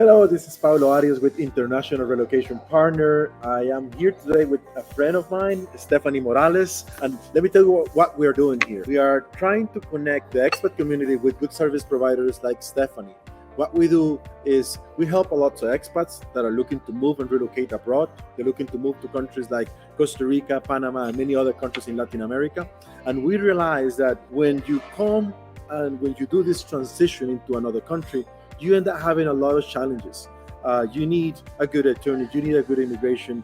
Hello, this is Paulo Arias with International Relocation Partner. I am here today with a friend of mine, Estefany Morales. And let me tell you what we are doing here. We are trying to connect the expat community with good service providers like Estefany. What we do is we help a lot of expats that are looking to move and relocate abroad. They're looking to move to countries like Costa Rica, Panama, and many other countries in Latin America. And we realize that when you come and when you do this transition into another country, you end up having a lot of challenges. You need a good attorney, you need a good immigration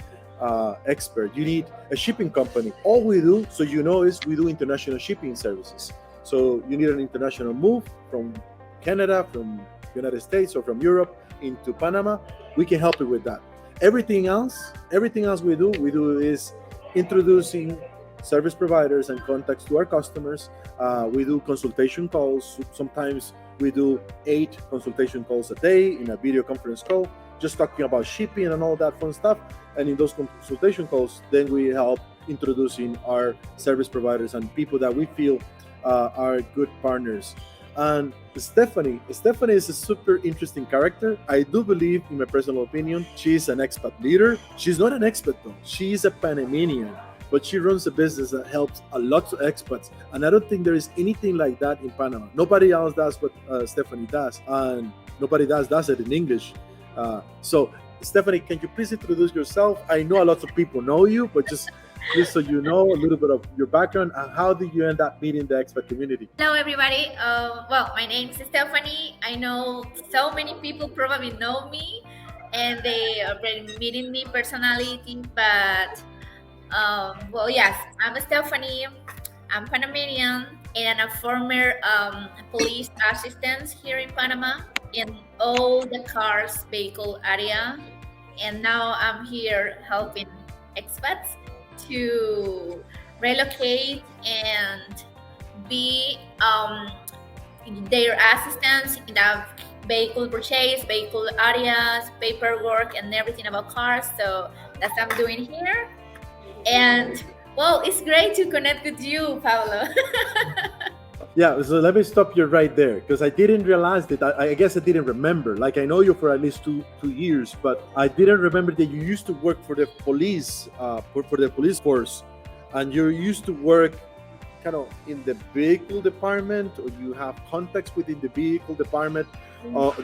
expert, you need a shipping company. All we do, so you know, is we do international shipping services. So you need an international move from Canada, from United States, or from Europe into Panama. We can help you with that. Everything else we do is introducing service providers and contacts to our customers. We do consultation calls. Sometimes we do 8 consultation calls a day in a video conference call, just talking about shipping and all that fun stuff. And in those consultation calls, then we help introducing our service providers and people that we feel are good partners. And Estefany is a super interesting character. I do believe, in my personal opinion, she's an expat leader. She's not an expat though. She's a Panamanian, but she runs a business that helps a lot of expats. And I don't think there is anything like that in Panama. Nobody else does what Estefany does, and nobody does it in English. So, Estefany, can you please introduce yourself? I know a lot of people know you, but just please, so you know a little bit of your background and how did you end up meeting the expat community? Hello, everybody. Well, my name is Estefany. I know so many people probably know me, and they already meeting me personally. But well, yes, I'm Estefany. I'm Panamanian and a former police assistant here in Panama in all the cars vehicle area, and now I'm here helping expats to relocate and be their assistants in the vehicle purchase, vehicle areas, paperwork, and everything about cars. So that's what I'm doing here. And well, it's great to connect with you, Pablo. Yeah, so let me stop you right there because I didn't realize that. I guess I didn't remember. Like I know you for at least two years, but I didn't remember that you used to work for the police, for the police force, and you used to work kind of in the vehicle department, or you have contacts within the vehicle department of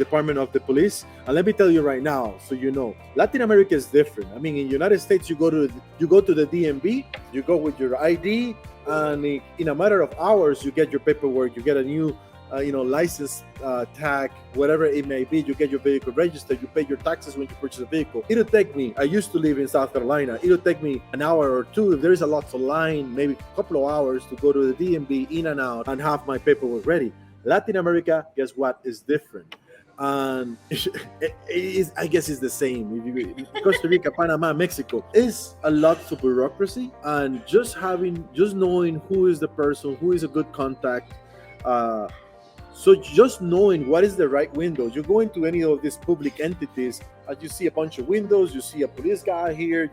the police. And let me tell you right now, so you know, Latin America is different. I mean, in United States, you go to the DMV, you go with your ID, and in a matter of hours, you get your paperwork, you get a new license tag, whatever it may be. You get your vehicle registered, you pay your taxes when you purchase a vehicle. It'll take me, I used to live in South Carolina, it'll take me an hour or two. If there is a lot of line, maybe a couple of hours to go to the DMV, in and out, and have my paperwork ready. Latin America, guess what, is different. And it is, I guess it's the same. Costa Rica, Panama, Mexico is a lot of bureaucracy, and just knowing who is the person, who is a good contact. So just knowing what is the right window. You go into any of these public entities and you see a bunch of windows, you see a police guy here,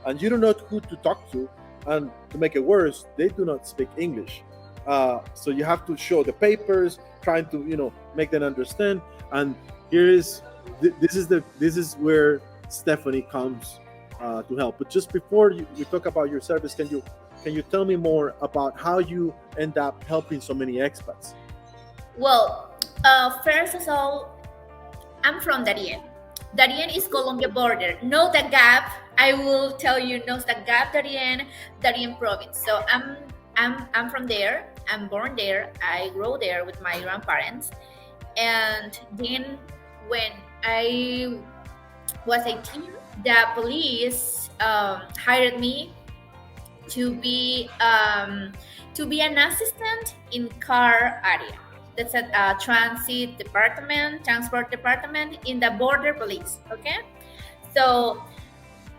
and you don't know who to talk to. And to make it worse, they do not speak English. So you have to show the papers, trying to make them understand. And this is where Estefany comes to help. But just before you talk about your service, can you tell me more about how you end up helping so many expats? Well, first of all, I'm from Darien. Darien is Colombia border. Know the gap. I will tell you, know the gap, Darien province. So I'm from there. I'm born there. I grew there with my grandparents. And then when I was 18, the police hired me to be an assistant in car area. That's a transport department in the border police. Okay, so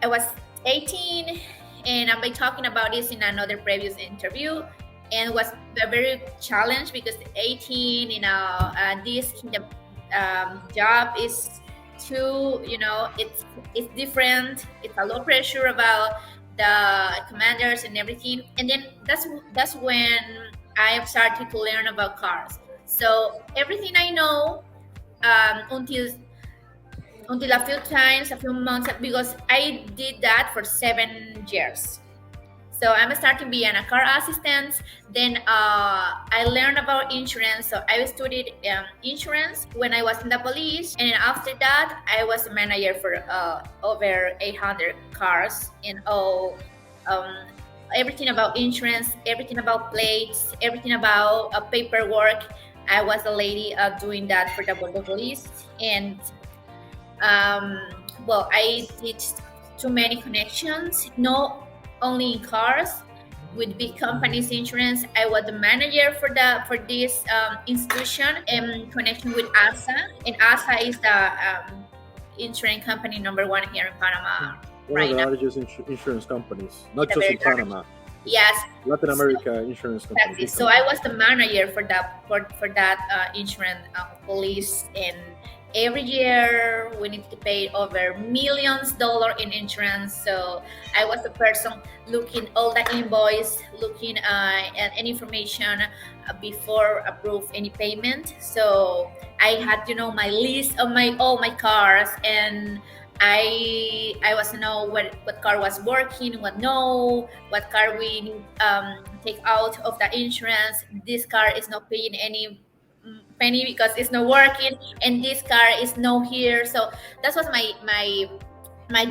I was 18, and I've been talking about this in another previous interview, and it was a very challenge because 18, this job is too, it's different. It's a low pressure about the commanders and everything, and then that's when I started to learn about cars. So everything I know until until a few months, because I did that for 7 years. So I'm starting being a car assistant. Then I learned about insurance. So I studied insurance when I was in the police, and then after that, I was a manager for over 800 cars in all. Um, Everything about insurance, everything about plates, everything about paperwork. I was the lady doing that for the police, and um, well, I did too many connections, not only in cars, with big companies insurance. I was the manager for this institution in connection with ASA, and ASA is the insurance company number one here in Panama One of right the now. largest insurance companies, not The just very in Panama, it's Yes. Latin So, America insurance company. exactly. So I was the manager for that insurance police, and every year we need to pay over millions in insurance. So I was the person looking all the invoice, looking at any information before approve any payment. So I had my list of my all my cars, and I was to know what car was working, what no, what car we take out of the insurance. This car is not paying any penny because it's not working, and this car is no here. So that was my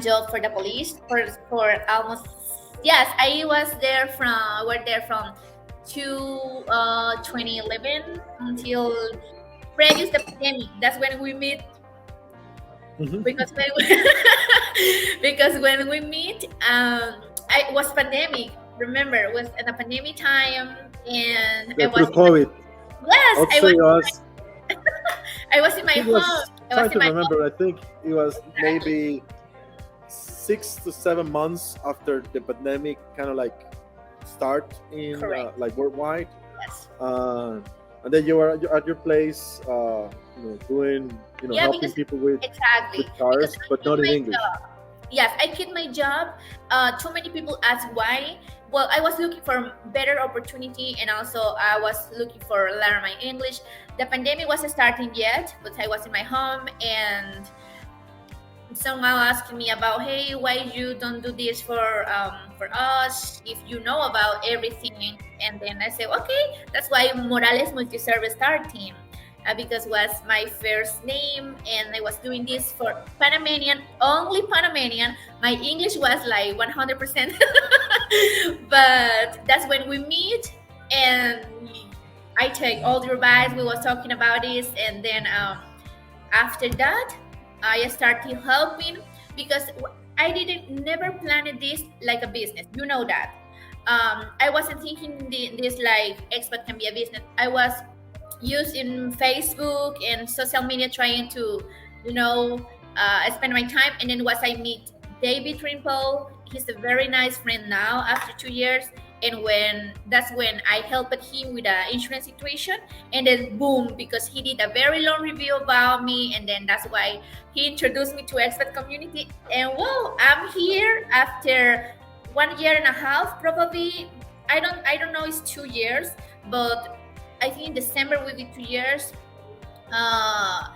job for the police for almost, yes, I was there from we're there from 2011 until previous the pandemic. That's when we meet, Mhm. because when because when we meet, I was pandemic. Remember, it was in the pandemic time, and Yeah, through COVID. yes, I'd say it was. I was in my It home. was I was trying in to my home. remember. I think it was Exactly. maybe 6 to 7 months after the pandemic, kind of like start in Correct. like worldwide. Yes. And then you were at your place, doing, Yeah, helping because people with exactly, because cars, I but quit not in my English. job. Yes, I quit my job. Too many people ask why. Well, I was looking for better opportunity, and also I was looking for learn my English. The pandemic wasn't starting yet, but I was in my home, and someone asking me about, hey, why you don't do this for us if you know about everything. And then I say, okay, that's why Morales multi-service start team, because was my first name, and I was doing this for Panamanian, only Panamanian. My English was like 100%. But that's when we meet, and I take all the advice we was talking about this, and then after that I started helping, because I didn't never planned this like a business, that. I wasn't thinking this like expat can be a business. I was using Facebook and social media, trying to spend my time. And then was I meet David Trimple. He's a very nice friend now after 2 years. And that's when I helped him with the insurance situation, and then boom, because he did a very long review about me, and then that's why he introduced me to expat community. And well, I'm here after 1 year and a half, probably. I don't know, it's 2 years, but I think in December will be 2 years. uh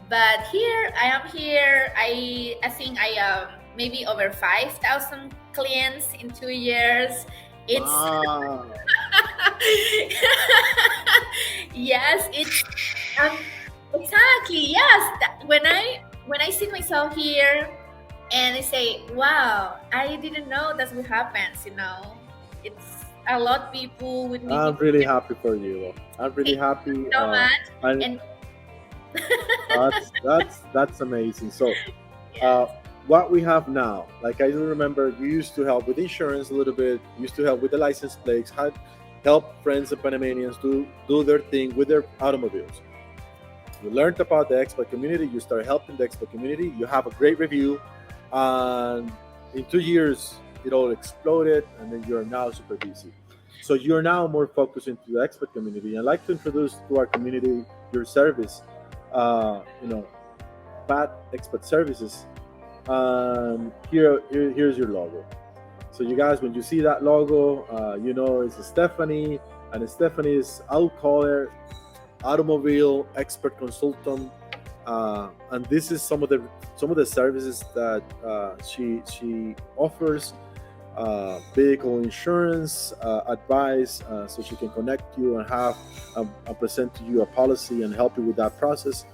but here I am here. I think I maybe over 5,000 clients in 2 years. It's Wow. yes, it's exactly, yes. When I see myself here, and I say, wow, I didn't know that's what happens. It's a lot of people with me. I'm really happy for you, though. I'm really Thank you happy. so much. And And that's amazing. So, yeah, what we have now, like I do remember, you used to help with insurance a little bit. Used to help with the license plates. Had help friends and Panamanians do their thing with their automobiles. You learned about the expat community. You started helping the expat community. You have a great review, and in 2 years, it all exploded, and then you're now super busy. So you're now more focused into the expat community. I'd like to introduce to our community your service. Uh, you know, Pat Expat Services. Here's your logo. So you guys, when you see that logo, it's Estefany, and Estefany is, I'll call her automobile expert consultant. And this is some of the services that she offers: vehicle insurance, advice, so she can connect you and have and present to you a policy and help you with that process.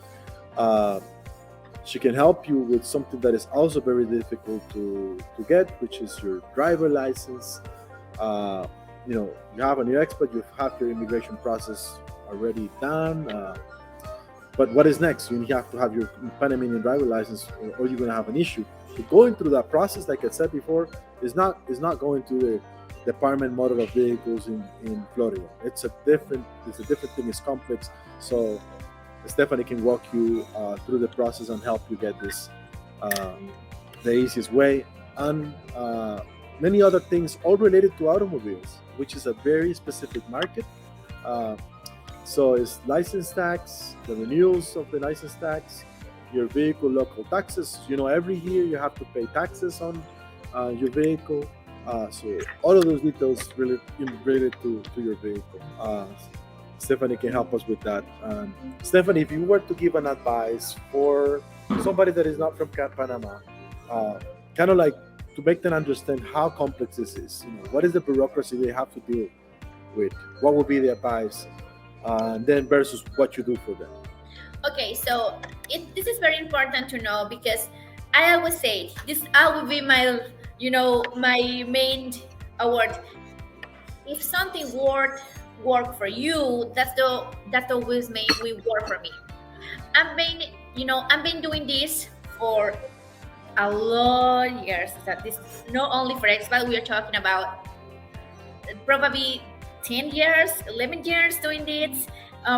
Uh, she can help you with something that is also very difficult to get, which is your driver license. Uh, you have a new expat, you have your immigration process already done. But what is next? You have to have your Panamanian driver license, or you're going to have an issue. But going through that process, like I said before, is not going to the Department Model of Vehicles in Florida. It's a different thing. It's complex. So Stephanie can walk you through the process and help you get this the easiest way, and many other things, all related to automobiles, which is a very specific market. Uh, so it's license tax, the renewals of the license tax, your vehicle local taxes. Every year you have to pay taxes on your vehicle. So all of those details related to your vehicle. Stephanie can help us with that. Stephanie, if you were to give an advice for somebody that is not from Panama, kind of like to make them understand how complex this is, what is the bureaucracy they have to deal with? What would be the advice? And then versus what you do for them. Okay, so this is very important to know because I always say this. I will be my main award. If something work for you, that's always made we work for me. I've been doing this for a lot of years. That this is not only for expat. We are talking about probably 10 years, 11 years doing this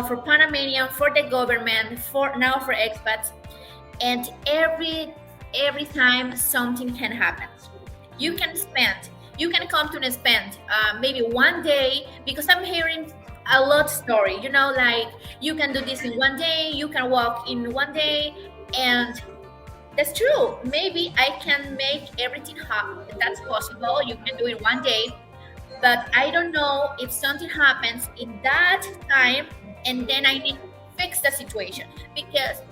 for Panamanian, for the government, for now for expats, and every time something can happen. You can spend, you can come to and spend maybe one day because I'm hearing a lot story. Like you can do this in one day, you can walk in one day, and that's true. Maybe I can make everything happen. That's possible. You can do it one day, but I don't know if something happens in that time, and then I need to fix the situation because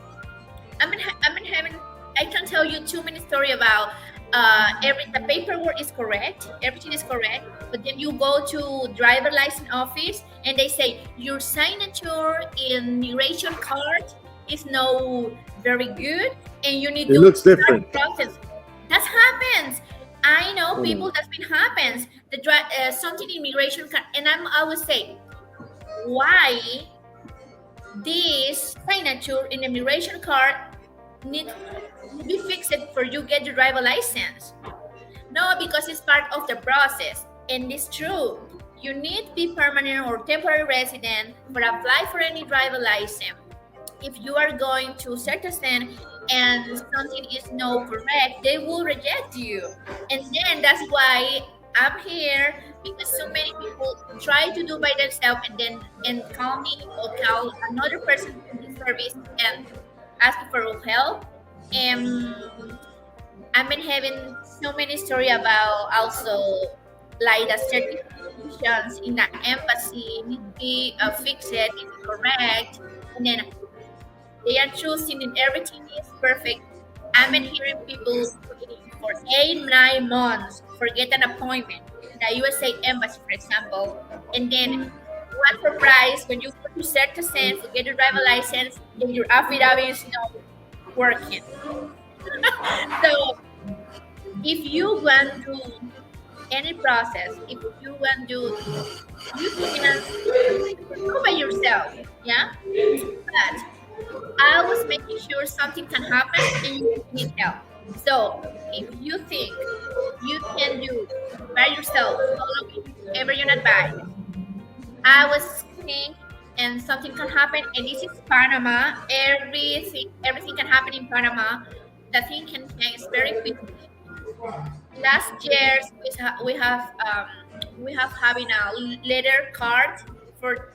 I'm in having. I can tell you too many story about the paperwork is correct, everything is correct, but then you go to driver license office and they say your signature in immigration card is no very good, and you need It to looks start different. the process. That happens. I know Mm. people that's been happens. Something immigration card, and I would say why this signature in immigration card need to be fixed for you get your driver license. No, because it's part of the process, and it's true. You need to be permanent or temporary resident for apply for any driver license. If you are going to citizen and something is not correct, they will reject you. And then that's why I'm here, because so many people try to do by themselves and then call me or call another person in the service and ask for help. And I've been having so many story about also like the certifications in the embassy need to be fixed, need to be correct, and then they are choosing and everything is perfect. I've been hearing people waiting for 8, 9 months for get an appointment in the USA embassy, for example, and then one surprise when you go to citizen to get your driver license and your affidavit is not working. So if you want to any process, if you want to, you can do by yourself, yeah. But I was making sure something can happen and you need help. So if you think you can do by yourself, following every advice, I was think and something can happen, and this is Panama. Everything can happen in Panama. The thing can change very quickly. Last year we have having a letter card for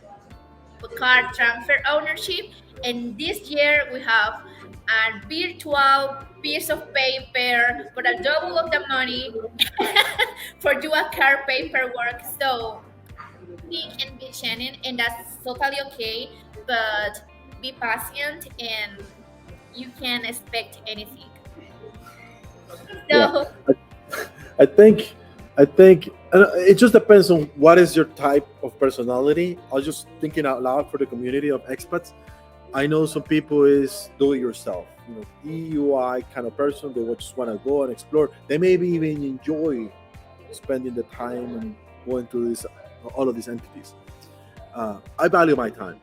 card transfer ownership, and this year we have a virtual piece of paper for a double of the money for do a car paperwork. So we can be changing, and that's totally okay, but be patient and you can expect anything. Yeah, So I, I think it just depends on what is your type of personality. I was just thinking out loud for the community of expats. I know some people is do it yourself, DUI kind of person. They would just want to go and explore. They maybe even enjoy spending the time and going through this all of these entities. I value my time.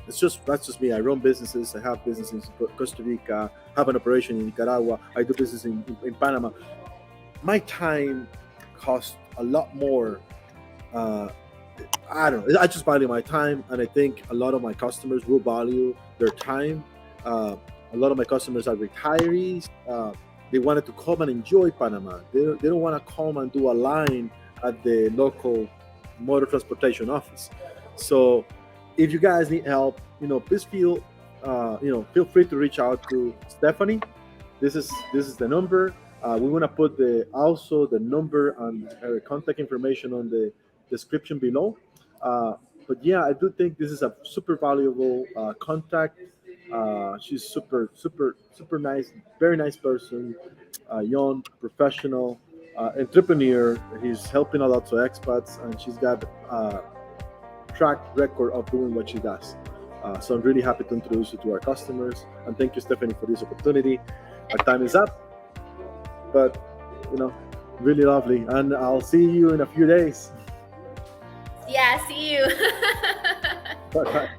That's just me. I run businesses. I have businesses in Costa Rica. Have an operation in Nicaragua. I do business in Panama. My time costs a lot more. Uh, I don't know. I just value my time, and I think a lot of my customers will value their time. A lot of my customers are retirees. They wanted to come and enjoy Panama. They don't want to come and do a line at the local motor transportation office. So, if you guys need help, please feel free to reach out to Stephanie. This is the number. We want to put the number and her contact information on the description below. Uh, but yeah, I do think this is a super valuable contact. She's super nice, very nice person, young, professional, entrepreneur. He's helping a lot of expats, and she's got track record of doing what she does. So I'm really happy to introduce you to our customers, and thank you, Stephanie, for this opportunity. Our time is up, but you know, really lovely, and I'll see you in a few days. yeah, see you. Bye bye.